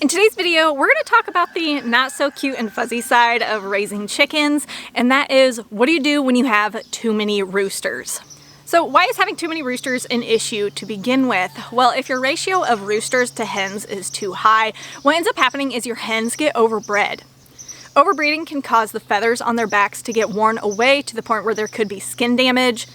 In today's video, we're going to talk about the not so cute and fuzzy side of raising chickens, and that is, what do you do when you have too many roosters? So why is having too many roosters an issue to begin with? Well, if your ratio of roosters to hens is too high, what ends up happening is your hens get overbred. Overbreeding can cause the feathers on their backs to get worn away to the point where there could be skin damage.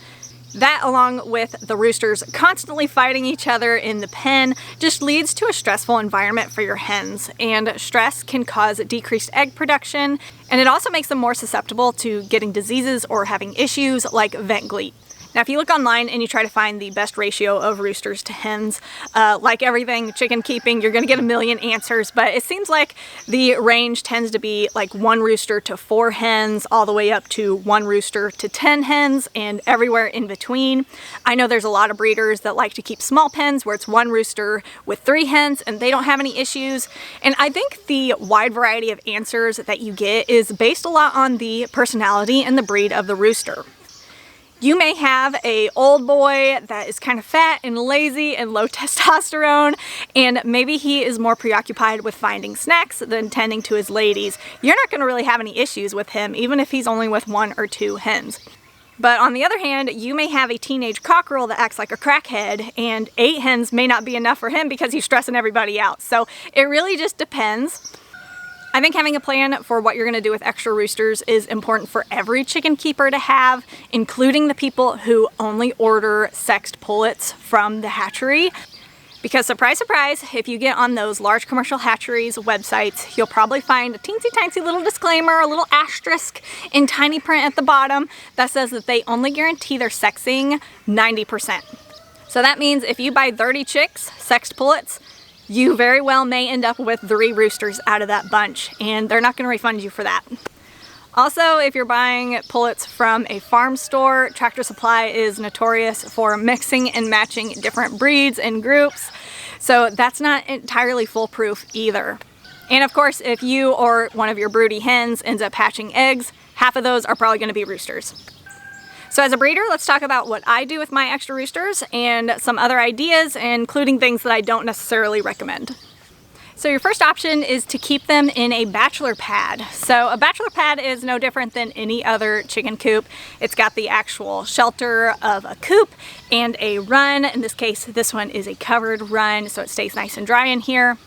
That, along with the roosters constantly fighting each other in the pen, just leads to a stressful environment for your hens. And stress can cause decreased egg production, and it also makes them more susceptible to getting diseases or having issues like vent gleat. Now, if you look online and you try to find the best ratio of roosters to hens, like everything chicken keeping, you're gonna get a million answers, but it seems like the range tends to be like 1 rooster to 4 hens, all the way up to 1 rooster to 10 hens, and everywhere in between. I know there's a lot of breeders that like to keep small pens where it's 1 rooster with 3 hens and they don't have any issues. And I think the wide variety of answers that you get is based a lot on the personality and the breed of the rooster. You may have an old boy that is kind of fat and lazy and low testosterone, and maybe he is more preoccupied with finding snacks than tending to his ladies. You're not going to really have any issues with him, even if he's only with 1 or 2 hens. But on the other hand, you may have a teenage cockerel that acts like a crackhead, and 8 hens may not be enough for him because he's stressing everybody out. So it really just depends. I think having a plan for what you're going to do with extra roosters is important for every chicken keeper to have, including the people who only order sexed pullets from the hatchery. Because surprise, surprise, if you get on those large commercial hatcheries websites, you'll probably find a teensy-tiny little disclaimer, a little asterisk in tiny print at the bottom that says that they only guarantee their sexing 90%. So that means if you buy 30 chicks, sexed pullets, you very well may end up with 3 roosters out of that bunch, and they're not going to refund you for that. Also, if you're buying pullets from a farm store, Tractor Supply is notorious for mixing and matching different breeds and groups, so that's not entirely foolproof either. And of course, if you or one of your broody hens ends up hatching eggs, half of those are probably going to be roosters. So as a breeder, let's talk about what I do with my extra roosters and some other ideas, including things that I don't necessarily recommend. So your first option is to keep them in a Bachelor Pad. So a Bachelor Pad is no different than any other chicken coop. It's got the actual shelter of a coop and a run. In this case, this one is a covered run, so it stays nice and dry in here.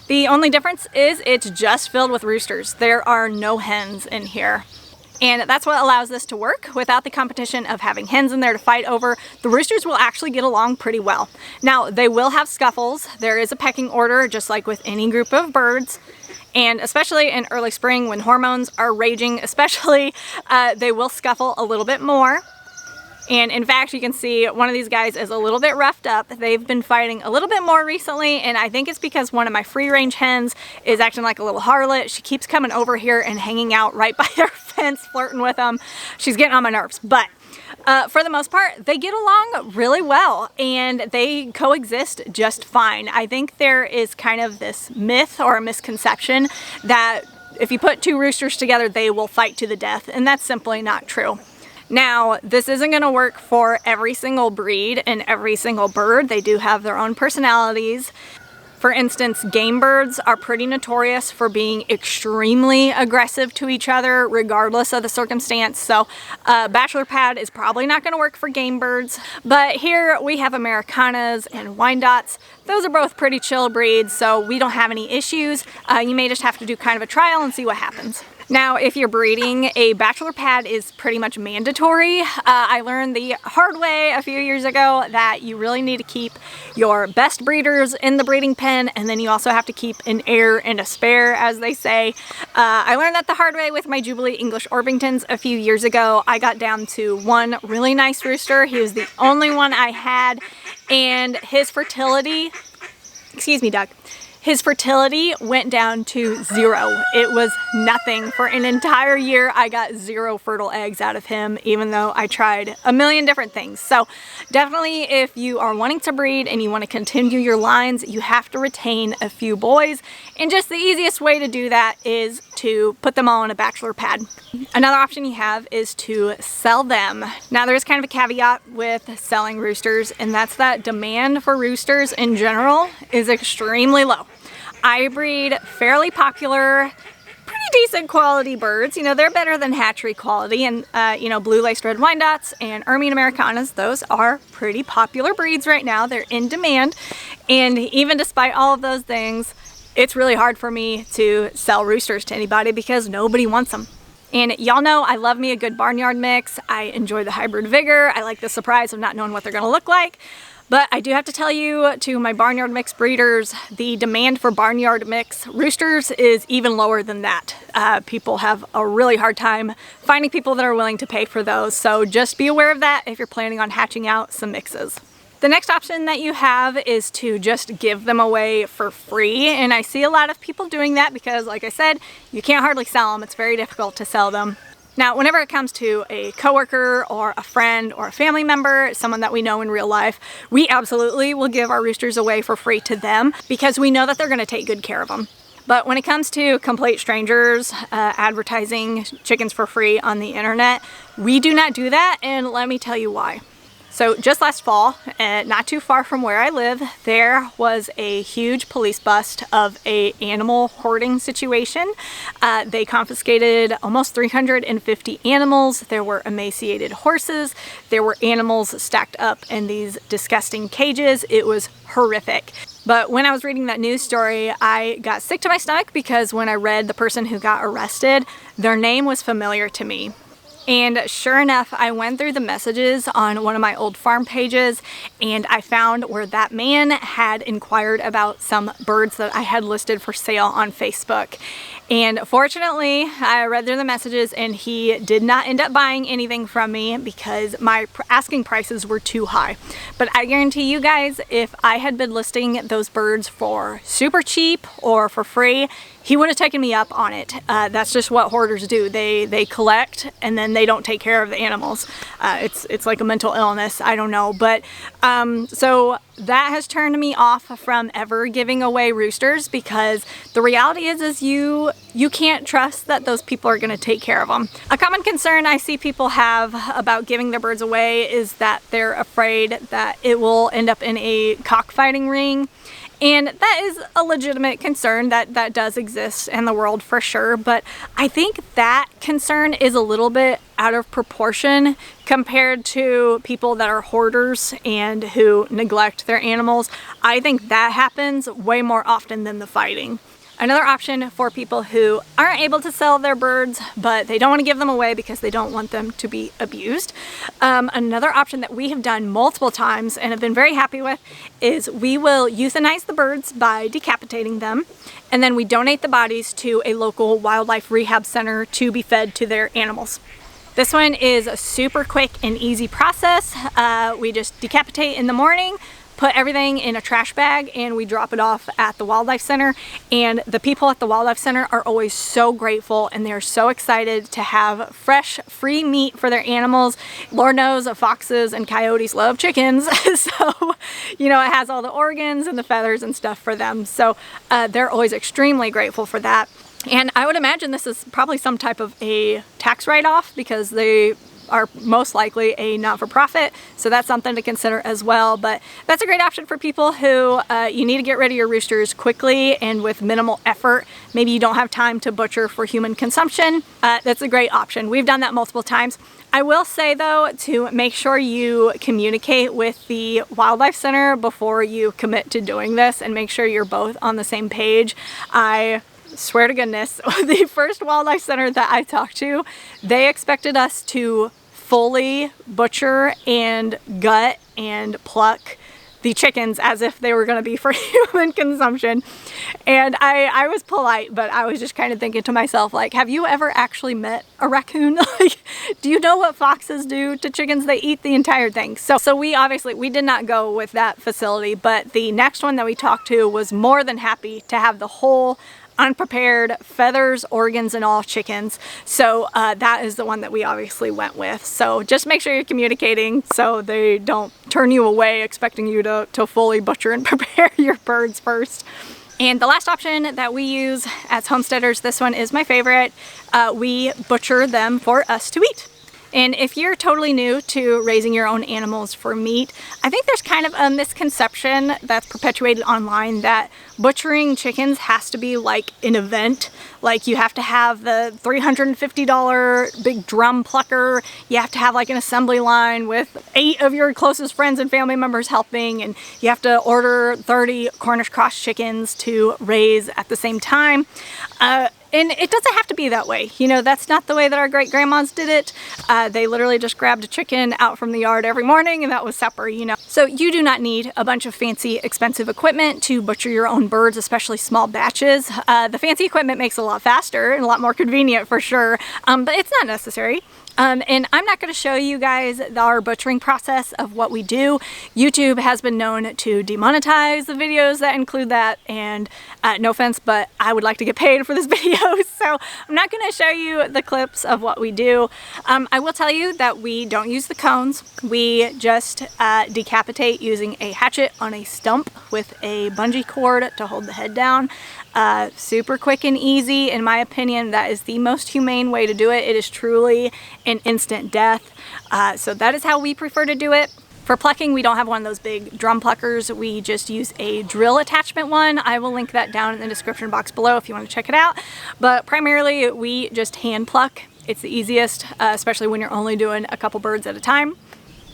The only difference is it's just filled with roosters. There are no hens in here. And that's what allows this to work. Without the competition of having hens in there to fight over, the roosters will actually get along pretty well. Now, they will have scuffles. There is a pecking order, just like with any group of birds. And especially in early spring when hormones are raging, especially, they will scuffle a little bit more. And in fact, you can see one of these guys is a little bit roughed up. They've been fighting a little bit more recently, and I think it's because one of my free-range hens is acting like a little harlot. She keeps coming over here and hanging out right by their fence, flirting with them. She's getting on my nerves, but for the most part, they get along really well, and they coexist just fine. I think there is kind of this myth or a misconception that if you put 2 roosters together, they will fight to the death, and that's simply not true. Now, this isn't going to work for every single breed and every single bird. They do have their own personalities. For instance, game birds are pretty notorious for being extremely aggressive to each other regardless of the circumstance. So Bachelor Pad is probably not going to work for game birds. But here we have Americanas and Wyandottes. Those are both pretty chill breeds, so we don't have any issues. You may just have to do kind of a trial and see what happens. Now, if you're breeding, a Bachelor Pad is pretty much mandatory. I learned the hard way a few years ago that you really need to keep your best breeders in the breeding pen, and then you also have to keep an heir and a spare, as they say. I learned that the hard way with my Jubilee English Orpingtons a few years ago. I got down to 1 really nice rooster. He was the only one I had, and his fertility, excuse me, Doug. His fertility went down to 0. It was nothing. For an entire year, I got 0 fertile eggs out of him, even though I tried a million different things. So definitely, if you are wanting to breed and you want to continue your lines, you have to retain a few boys. And just the easiest way to do that is to put them all in a Bachelor Pad. Another option you have is to sell them. Now, there's kind of a caveat with selling roosters, and that's that demand for roosters in general is extremely low. I breed fairly popular, pretty decent quality birds. You know, they're better than hatchery quality, and you know, blue laced red Wyandottes and Ermine Americanas, those are pretty popular breeds right now. They're in demand, and even despite all of those things, it's really hard for me to sell roosters to anybody because nobody wants them. And y'all know I love me a good barnyard mix. I enjoy the hybrid vigor. I like the surprise of not knowing what they're gonna look like. But I do have to tell you, to my barnyard mix breeders, the demand for barnyard mix roosters is even lower than that. People have a really hard time finding people that are willing to pay for those. So just be aware of that if you're planning on hatching out some mixes. The next option that you have is to just give them away for free. And I see a lot of people doing that because, like I said, you can't hardly sell them. It's very difficult to sell them. Now, whenever it comes to a coworker or a friend or a family member, someone that we know in real life, we absolutely will give our roosters away for free to them because we know that they're going to take good care of them. But when it comes to complete strangers advertising chickens for free on the internet, we do not do that, and let me tell you why. So just last fall, not too far from where I live, there was a huge police bust of an animal hoarding situation. They confiscated almost 350 animals. There were emaciated horses. There were animals stacked up in these disgusting cages. It was horrific. But when I was reading that news story, I got sick to my stomach because when I read the person who got arrested, their name was familiar to me. And sure enough, I went through the messages on one of my old farm pages and I found where that man had inquired about some birds that I had listed for sale on Facebook. And fortunately, I read through the messages and he did not end up buying anything from me because my asking prices were too high. But I guarantee you guys, if I had been listing those birds for super cheap or for free, he would have taken me up on it. That's just what hoarders do. They collect and then they don't take care of the animals. It's like a mental illness, I don't know. But so that has turned me off from ever giving away roosters because the reality is you can't trust that those people are gonna take care of them. A common concern I see people have about giving their birds away is that they're afraid that it will end up in a cockfighting ring. And that is a legitimate concern that does exist in the world for sure, but I think that concern is a little bit out of proportion compared to people that are hoarders and who neglect their animals. I think that happens way more often than the fighting. Another option for people who aren't able to sell their birds, but they don't want to give them away because they don't want them to be abused. Another option that we have done multiple times and have been very happy with is we will euthanize the birds by decapitating them, and then we donate the bodies to a local wildlife rehab center to be fed to their animals. This one is a super quick and easy process. We just decapitate in the morning, put everything in a trash bag, and we drop it off at the wildlife center. And the people at the wildlife center are always so grateful and they're so excited to have fresh, free meat for their animals. Lord knows foxes and coyotes love chickens. So, you know, it has all the organs and the feathers and stuff for them. So they're always extremely grateful for that. And I would imagine this is probably some type of a tax write-off because they are most likely a not-for-profit, so that's something to consider as well. But that's a great option for people who you need to get rid of your roosters quickly and with minimal effort. Maybe you don't have time to butcher for human consumption. That's a great option. We've done that multiple times. I will say though, to make sure you communicate with the wildlife center before you commit to doing this and make sure you're both on the same page. I swear to goodness, the first wildlife center that I talked to, they expected us to fully butcher and gut and pluck the chickens as if they were going to be for human consumption. And I was polite, but I was just kind of thinking to myself, like, have you ever actually met a raccoon? Like, do you know what foxes do to chickens? They eat the entire thing. So we did not go with that facility, but the next one that we talked to was more than happy to have the whole unprepared feathers, organs, and all chickens. So that is the one that we obviously went with. So just make sure you're communicating so they don't turn you away expecting you to fully butcher and prepare your birds first. And the last option that we use as homesteaders, this one is my favorite. We butcher them for us to eat. And if you're totally new to raising your own animals for meat, I think there's kind of a misconception that's perpetuated online that butchering chickens has to be like an event. Like you have to have the $350 big drum plucker, you have to have like an assembly line with 8 of your closest friends and family members helping, and you have to order 30 Cornish cross chickens to raise at the same time. And it doesn't have to be that way. You know, that's not the way that our great grandmas did it. They literally just grabbed a chicken out from the yard every morning and that was supper, you know. So you do not need a bunch of fancy, expensive equipment to butcher your own birds, especially small batches. The fancy equipment makes it a lot faster and a lot more convenient for sure, but it's not necessary. And I'm not going to show you guys our butchering process of what we do. YouTube has been known to demonetize the videos that include that, and no offense, but I would like to get paid for this video, so I'm not going to show you the clips of what we do. I will tell you that we don't use the cones. We just decapitate using a hatchet on a stump with a bungee cord to hold the head down. Super quick and easy. In my opinion, that is the most humane way to do it. It is truly an instant death. So that is how we prefer to do it. For plucking, we don't have one of those big drum pluckers. We just use a drill attachment one. I will link that down in the description box below if you want to check it out. But primarily, we just hand pluck. It's the easiest, especially when you're only doing a couple birds at a time.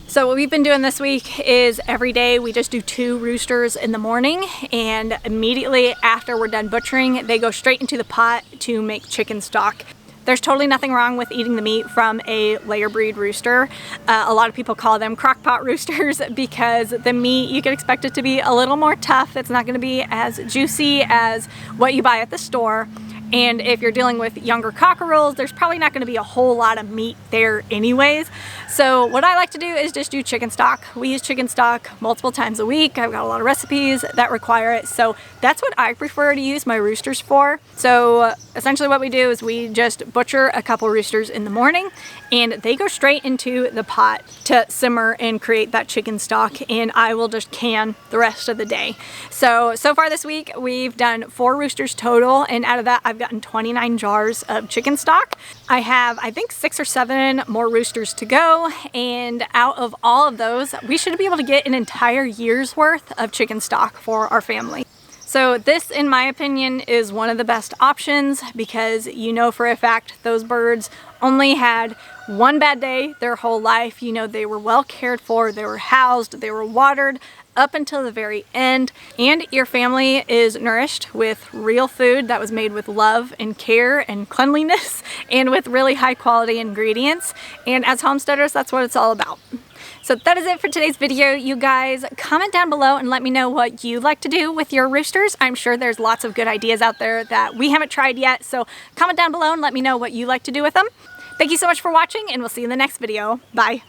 So what we've been doing this week is every day we just do 2 roosters in the morning, and immediately after we're done butchering, they go straight into the pot to make chicken stock. There's totally nothing wrong with eating the meat from a layer breed rooster. A lot of people call them crock pot roosters because the meat, you can expect it to be a little more tough. It's not going to be as juicy as what you buy at the store. And if you're dealing with younger cockerels, there's probably not going to be a whole lot of meat there anyways. So what I like to do is just do chicken stock. We use chicken stock multiple times a week. I've got a lot of recipes that require it. So that's what I prefer to use my roosters for. So essentially what we do is we just butcher a couple roosters in the morning, and they go straight into the pot to simmer and create that chicken stock, and I will just can the rest of the day. So far this week we've done 4 roosters total, and out of that I've gotten 29 jars of chicken stock. I have, I think, 6 or 7 more roosters to go, and out of all of those we should be able to get an entire year's worth of chicken stock for our family. So this, in my opinion, is one of the best options because you know for a fact those birds only had one bad day their whole life. You know, they were well cared for, they were housed, they were watered up until the very end, and your family is nourished with real food that was made with love and care and cleanliness and with really high quality ingredients. And as homesteaders, that's what it's all about. So that is it for today's video, you guys. Comment down below and let me know what you like to do with your roosters. I'm sure there's lots of good ideas out there that we haven't tried yet, so comment down below and let me know what you like to do with them. Thank you so much for watching, and we'll see you in the next video. Bye.